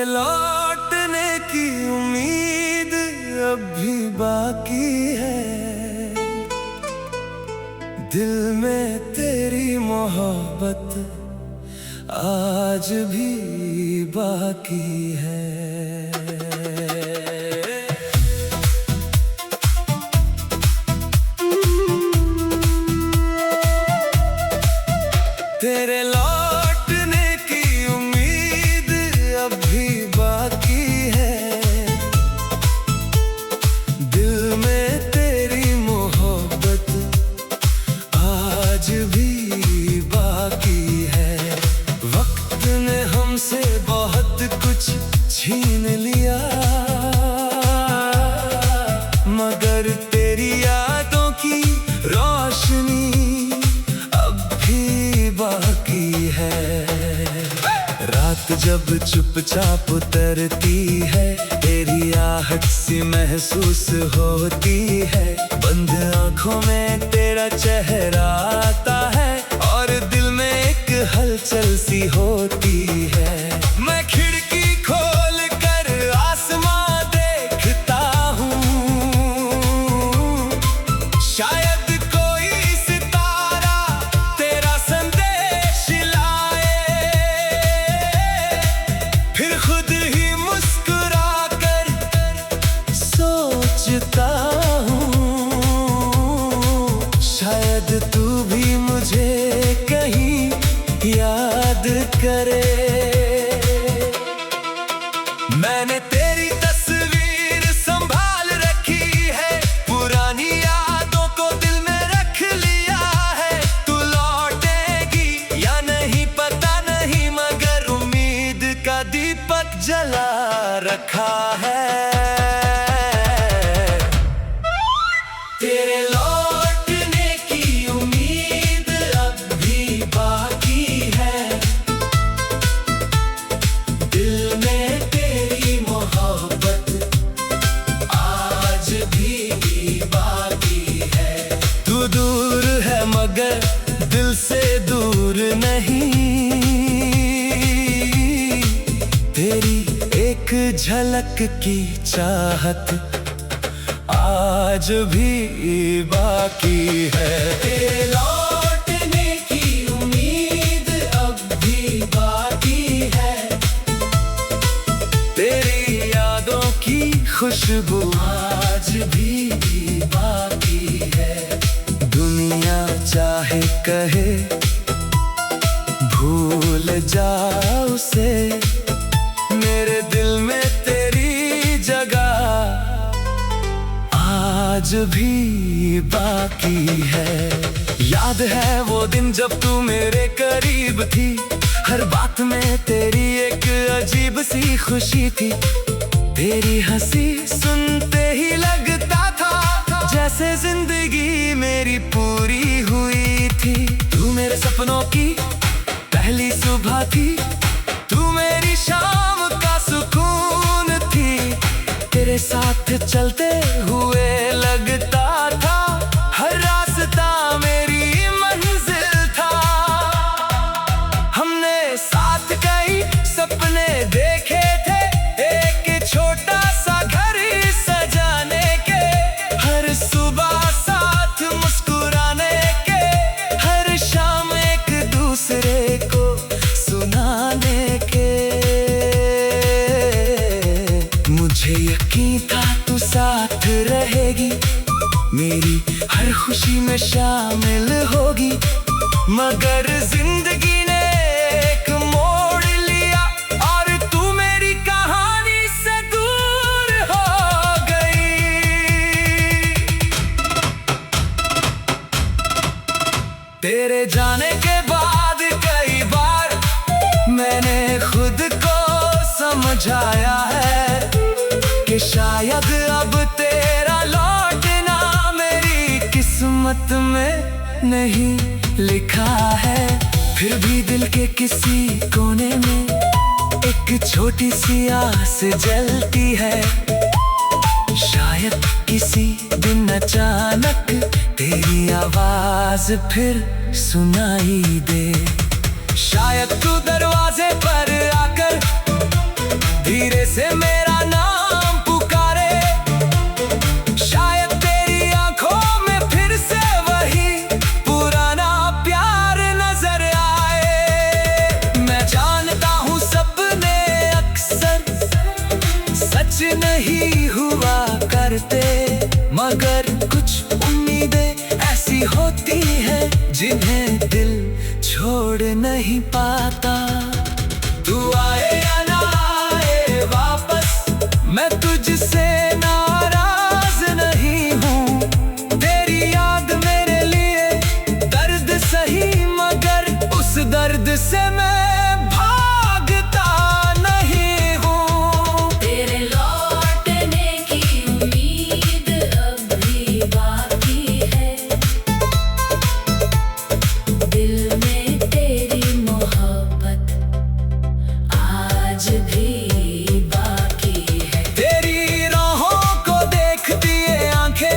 लौटने की उम्मीद अब भी बाकी है। दिल में तेरी मोहब्बत आज भी बाकी है। तेरे लौटने की उम्मीद अब भी बाकी है। दिल में तेरी मोहब्बत आज भी बाकी है। वक्त ने हमसे बहुत कुछ छीन लिया, मगर तेरी यादों की रोशनी बाकी है। रात जब चुपचाप उतरती है, तेरी आहट सी महसूस होती है। बंद आंखों में तेरा चेहरा आता है और दिल में एक हलचल सी होती है। मैं खिड़की खोल कर आसमां देखता हूँ, शायद शायद तू भी मुझे कहीं याद करे। मैंने तेरी तस्वीर संभाल रखी है, पुरानी यादों को दिल में रख लिया है। तू लौटेगी या नहीं पता नहीं, मगर उम्मीद का दीपक जला रखा है। तेरे लौटने की उम्मीद अब भी बाकी है। दिल में तेरी मोहब्बत आज भी बाकी है। तू दूर है मगर दिल से दूर नहीं, तेरी एक झलक की चाहत आज भी बाकी है। तेरे लौटने की उम्मीद अब भी बाकी है। तेरी यादों की खुशबू आज भी बाकी है। दुनिया चाहे कहे भूल जाओ उसे, मेरे दिल में तेरी जगह आज भी बाकी है। याद है वो दिन जब तू मेरे करीब थी, हर बात में तेरी एक अजीब सी खुशी थी। तेरी हंसी सुनते ही लगता था जैसे जिंदगी मेरी पूरी हुई थी। तू मेरे सपनों की पहली सुबह थी, तू मेरी शाम का सुकून थी। तेरे साथ चलते हुए लगता था हर रास्ता मेरी मंजिल था। हमने साथ कई सपने देखे थे, एक छोटा सा घर सजाने के, हर सुबह साथ मुस्कुराने के, हर शाम एक दूसरे को सुनाने के। मुझे यकीन था तू साथ रहेगी, मेरी हर खुशी में शामिल होगी, मगर जिंदगी ने एक मोड़ लिया और तू मेरी कहानी से दूर हो गई। तेरे जाने के बाद कई बार मैंने खुद को समझाया है कि शायद अब तेरा लौटना मेरी किस्मत में नहीं लिखा है। फिर भी दिल के किसी कोने में एक छोटी सी आस जलती है। शायद किसी दिन अचानक तेरी आवाज फिर सुनाई दे। शायद तू दरवाजे पर आकर धीरे से मेरा नाम पुकारे, शायद तेरी आंखों में फिर से वही पुराना प्यार नजर आए। मैं जानता हूँ सपने अक्सर सच नहीं हुआ करते, मगर कुछ उम्मीदें ऐसी होती हैं जिन्हें दिल छोड़ नहीं पाता। तू आए या ना आए वापस, मैं तुझसे नाराज नहीं हूँ। तेरी याद मेरे लिए दर्द सही, मगर उस दर्द से मैं भागता नहीं हूँ। तेरे लौटने की उम्मीद अब भी बाकी है, दिल में तेरी मोहब्बत आज भी बाकी है। तेरी राहों को देखती ये आंखें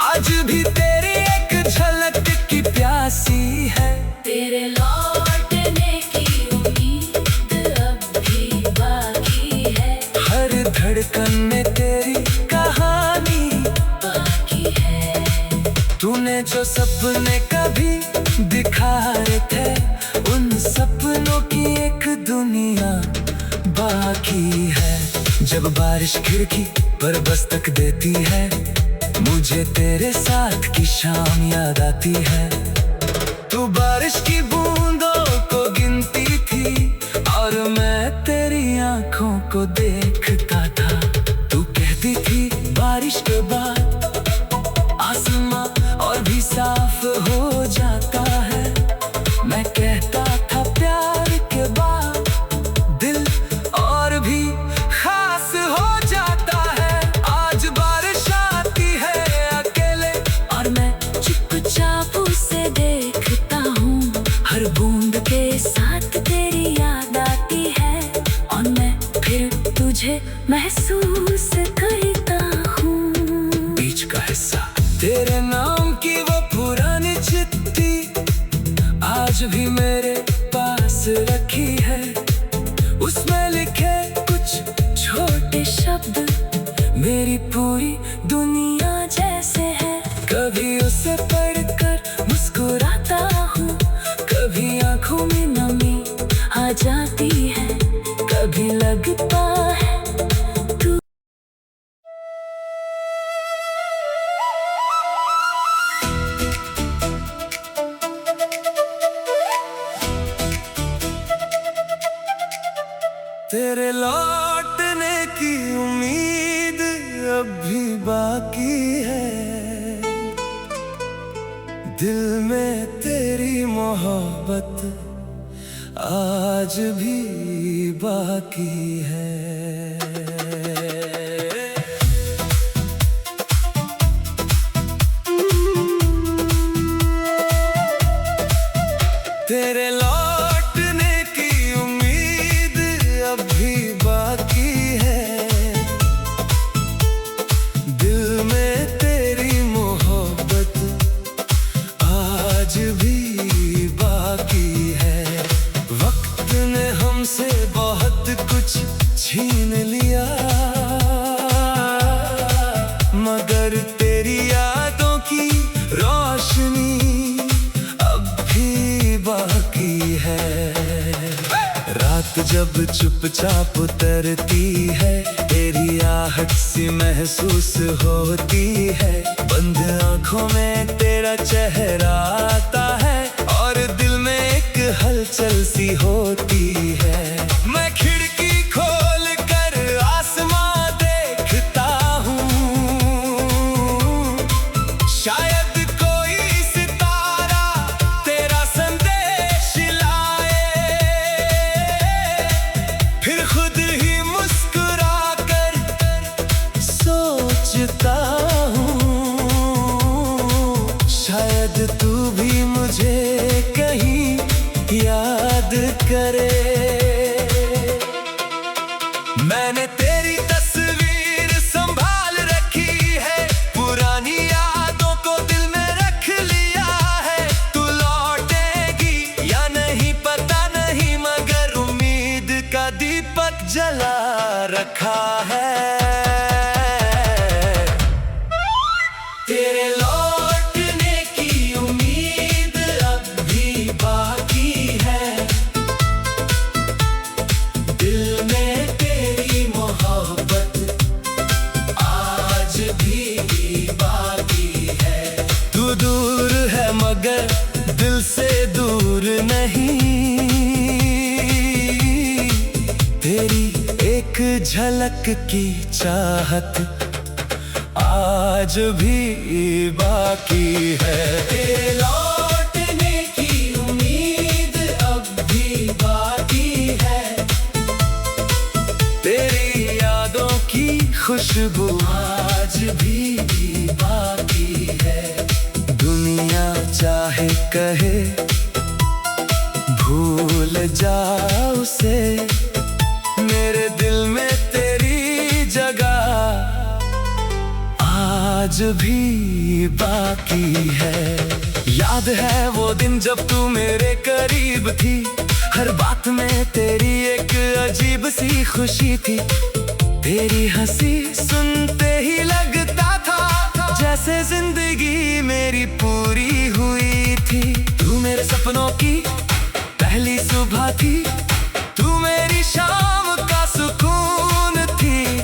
आज भी तेरी एक झलक की प्यासी है। तेरे लौटने की उम्मीद अब भी बाकी है, हर धड़कन में तेरी कहानी बाकी है। तूने जो सपने कभी दिखाए थे, उन सपनों की एक दुनिया बाकी है। जब बारिश खिड़की पर दस्तक देती है, मुझे तेरे साथ की शाम याद आती है। तू बारिश की बूंदों को गिनती थी और मैं तेरी आंखों को देखता था। तू कहती थी बारिश के बाद आसमां और भी साफ हो जाता है। मैं कहता था प्यार के बाद दिल और भी खास हो जाता है। आज बारिश आती है अकेले और मैं चुपचाप उसे देखता हूँ, हर बूंद के साथ तेरी याद आती है, और मैं फिर तुझे महसूस करता हूँ। बीच का हिस्सा तेरे नाम की वो पुरानी चिट्ठी आज भी मेरे पास रखी है। उसमें लिखे कुछ छोटे शब्द मेरी पूरी दुनिया जैसे है। कभी उसे पढ़कर मुस्कुराता हूँ, कभी आंखों में नमी आ जाती है, कभी लगता है तू तेरे लौटने की उम्मीद अब भी बाकी है। दिल में तेरी मोहब्बत आज भी बाकी है। तेरे लौटने की उम्मीद अब भी बाकी है। दिल में तेरी मोहब्बत आज भी बाकी है। वक्त ने हमसे बहुत कुछ छीन लिया, मगर तेरी यादों की रोशनी अब भी बाकी है। रात जब चुपचाप उतरती है, तेरी आहट सी महसूस होती है। बंद आंखों में तेरा चेहरा आता है और दिल में एक हलचल सी होती है। मैं खिड़की खोल कर आसमां देखता हूँ, शायद कोई सितारा तेरा संदेश लाए। फिर खुद ही मुस्कुरा कर सोचता हूँ, शायद तू भी मुझे कहीं याद करे। मैंने तेरी तस्वीर संभाल रखी है, पुरानी यादों को दिल में रख लिया है। तू लौटेगी या नहीं पता नहीं, मगर उम्मीद का दीपक जला झलक की चाहत आज भी बाकी है। तेरे लौटने की उम्मीद अब भी बाकी है। तेरी यादों की खुशबू आज भी बाकी है। दुनिया चाहे कहे भूल जाओ उसे, मेरे दिल में तेरी जगह आज भी बाकी है। याद है वो दिन जब तू मेरे करीब थी, हर बात में तेरी एक अजीब सी खुशी थी। तेरी हंसी सुनते ही लगता था जैसे जिंदगी मेरी पूरी हुई थी। तू मेरे सपनों की पहली सुबह थी, तू मेरी शाम का सुकून थी।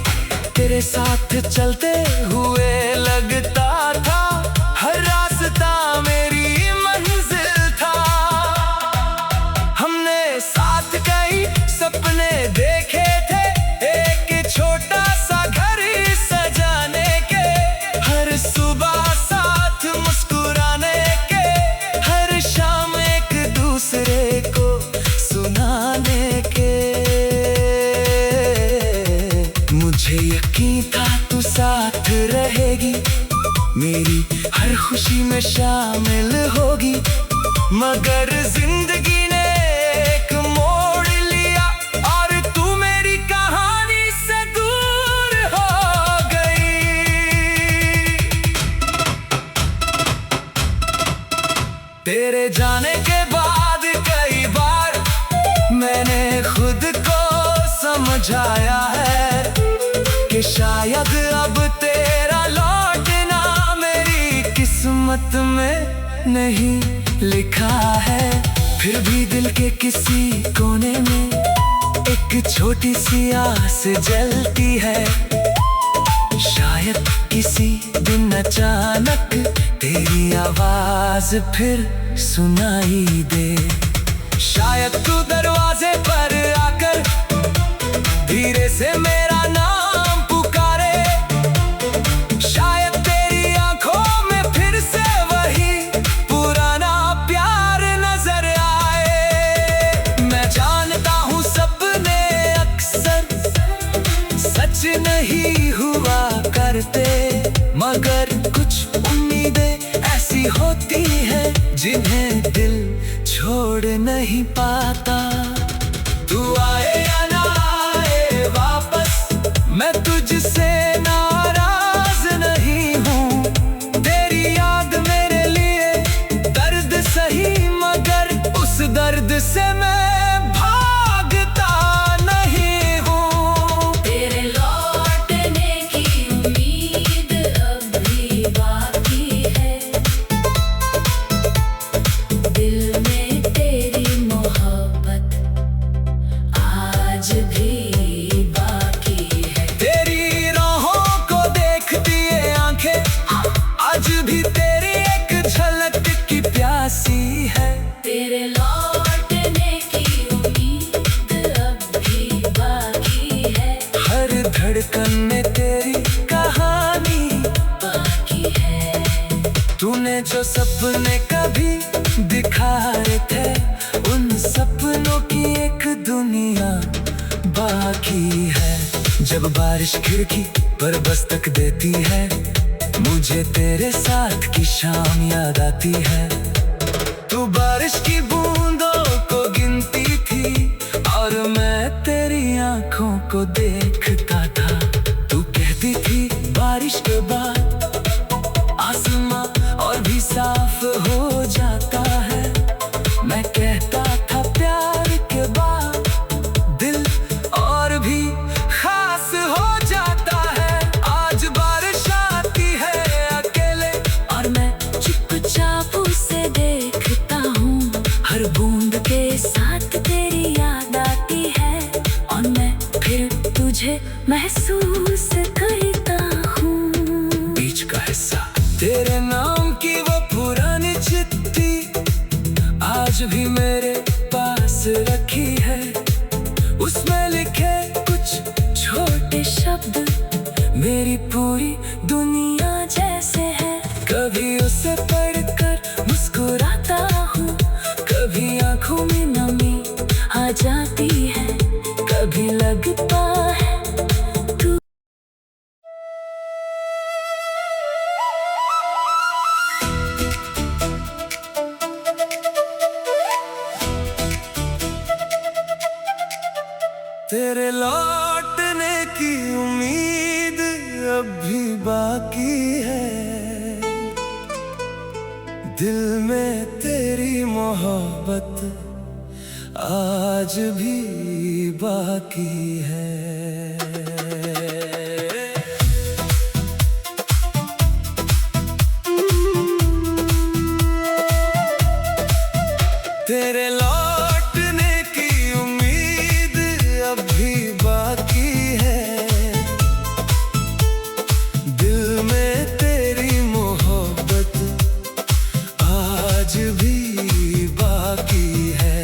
तेरे साथ चलते हुए लगता था हर रास्ता मेरी मंजिल था। हमने साथ कई सपने देखे थे, एक छोटा सा घर सजाने के, हर सुबह साथ मुस्कुराने के, हर शाम एक दूसरे को सुनाने के। मुझे यकीन था तू साथ रहेगी, मेरी हर खुशी में शामिल होगी। मगर जिंदगी ने एक मोड़ लिया और तू मेरी कहानी से दूर हो गई। तेरे जाने के बाद कई बार मैंने खुद को समझाया है कि शायद अब तेरा लौटना मेरी किस्मत में नहीं लिखा है। फिर भी दिल के किसी कोने में एक छोटी सी आस जलती है। शायद किसी दिन अचानक तेरी आवाज फिर सुनाई दे। शायद तू दरवाजे पर आकर धीरे से मेरा नाम पुकारे। शायद तेरी आंखों में फिर से वही पुराना प्यार नजर आए। मैं जानता हूँ सपने अक्सर सच नहीं हुआ करते, मगर कुछ उम्मीदें ऐसी होती हैं जिन्हें दिल छोड़ नहीं पाता। तू आए या ना आए वापस, मैं तुझसे नाराज नहीं हूँ। तेरी याद मेरे लिए दर्द सही, मगर उस दर्द से मैं भागता नहीं हूँ। तेरे लौटने की उम्मीद अब भी बाकी है। दिल में तेरी मोहब्बत आज भी बाकी है। तेरी राहों को देखती ये आंखें आज भी तेरी एक झलक की प्यासी है। तेरे लौटने की उम्मीद अब भी बाकी है। हर धड़कन में तेरी कहानी बाकी है। तूने जो सपने कभी दिखाए थे, उन सपनों की एक दुनिया बाकी है। जब बारिश खिड़की पर दस्तक देती है, मुझे तेरे साथ की शाम याद आती है। तू बारिश की बूंदों को गिनती थी और मैं तेरी आंखों को देखता था। तू कहती थी बारिश के बाद आसमां और भी साफ हो जाता है। मैं कहता था प्यार के बाद दिल और भी खास हो जाता है। आज बारिश आती है अकेले और मैं चुपचाप उसे देखता हूँ। हर बूंद के साथ तेरी याद आती है और मैं फिर तुझे महसूस करता हूँ। मेरी पूरी दुनिया जैसे है। कभी उसे पढ़कर मुस्कुराता हूँ, कभी आंखों में नमी आ जाती है, कभी लगता है तू तेरे लौटने की उम्मीद अब भी बाकी है, दिल में तेरी मोहब्बत आज भी बाकी है। तेरे लौटने की उम्मीद अब भी बाकी है, दिल में तेरी मोहब्बत आज भी बाकी है।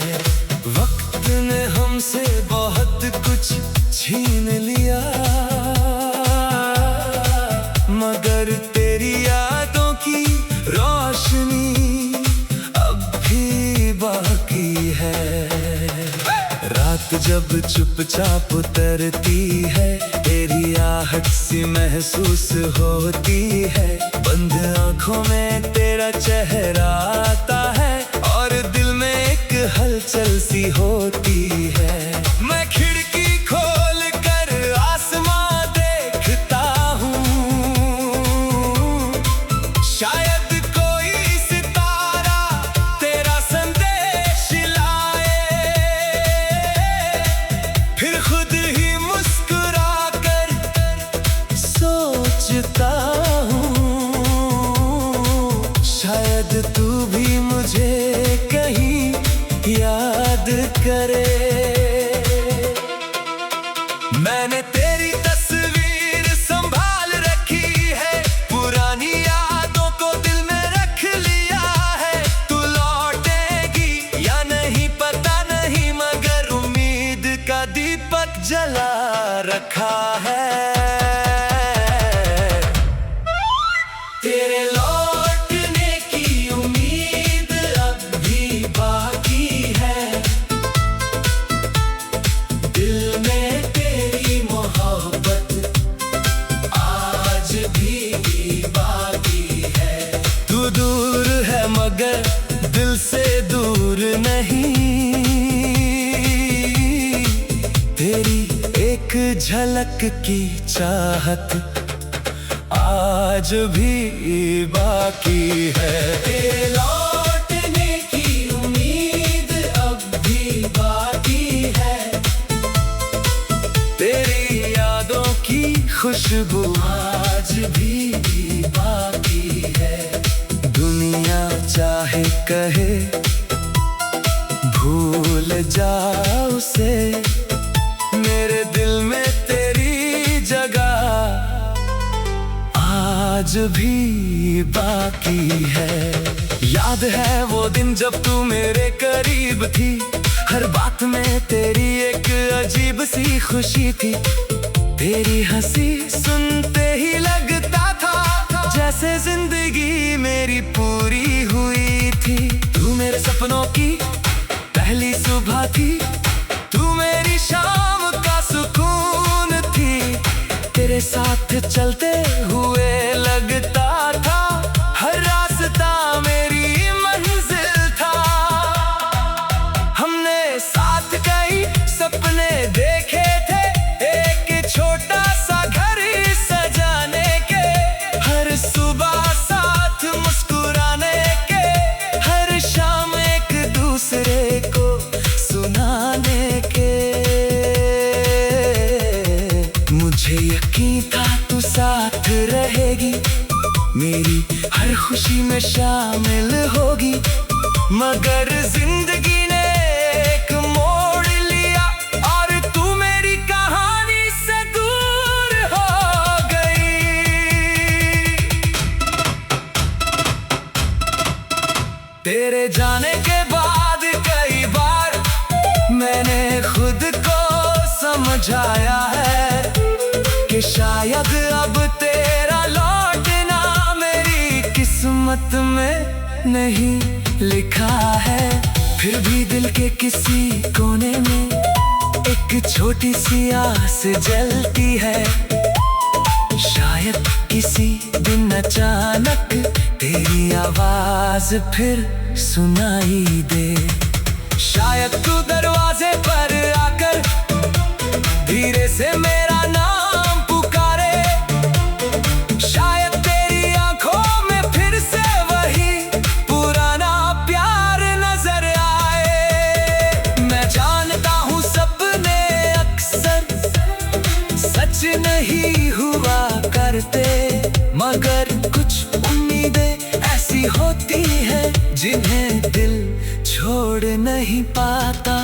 वक्त ने हमसे बहुत कुछ छीन लिया, मगर तेरी यादों की रोशनी बाकी है। रात जब चुपचाप उतरती है, तेरी आहट सी महसूस होती है, बंद आंखों में तेरा चेहरा आता है और दिल में एक हलचल सी होती है। मैं खिड़की खोल कर आसमां देखता हूँ, शायद शायद तू भी मुझे कहीं याद करे। मैंने तेरी तस्वीर संभाल रखी है, पुरानी यादों को दिल में रख लिया है। तू लौटेगी या नहीं पता नहीं, मगर उम्मीद का दीपक जला रखा है। तेरे लौटने की उम्मीद अब भी बाकी है, दिल में तेरी मोहब्बत आज भी बाकी है। तू दूर है मगर दिल से दूर नहीं, तेरी एक झलक की चाहत आज भी बाकी है। तेरे लौटने की उम्मीद अब भी बाकी है, तेरी यादों की खुशबू आज भी बाकी है। दुनिया चाहे कहे भूल जा उसे, मेरे दिल में तेरी जगह आज भी बाकी है। याद है वो दिन जब तू मेरे करीब थी, हर बात में तेरी एक अजीब सी खुशी थी। तेरी हंसी सुनते ही लगता था जैसे जिंदगी मेरी पूरी हुई थी। तू मेरे सपनों की पहली सुबह थी, तू मेरी शाम का सुकून थी। तेरे साथ चलते हुए लगता था हर रास्ता मेरी मंजिल था। हमने साथ कई सपने देखे थे, एक छोटा सा घर सजाने के, हर सुबह साथ मुस्कुराने के, हर शाम एक दूसरे को सुनाने के। मुझे यकीन था तू साथ रहेगी, मेरी हर खुशी में शामिल होगी, मगर जिंदगी ने एक मोड़ लिया और तू मेरी कहानी से दूर हो गई। तेरे जाने के बाद कई बार मैंने खुद को समझाया है कि शायद अब में नहीं लिखा है, फिर भी दिल के किसी कोने में एक छोटी सी आस जलती है। शायद किसी दिन अचानक तेरी आवाज फिर सुनाई दे। शायद तू दरवाजे पर आकर धीरे से मेरा नाम पुकारे। शायद तेरी आंखों में फिर से वही पुराना प्यार नजर आए। मैं जानता हूँ सपने अक्सर सच नहीं हुआ करते, मगर कुछ उम्मीदें ऐसी होती है जिन्हें दिल छोड़ नहीं पाता।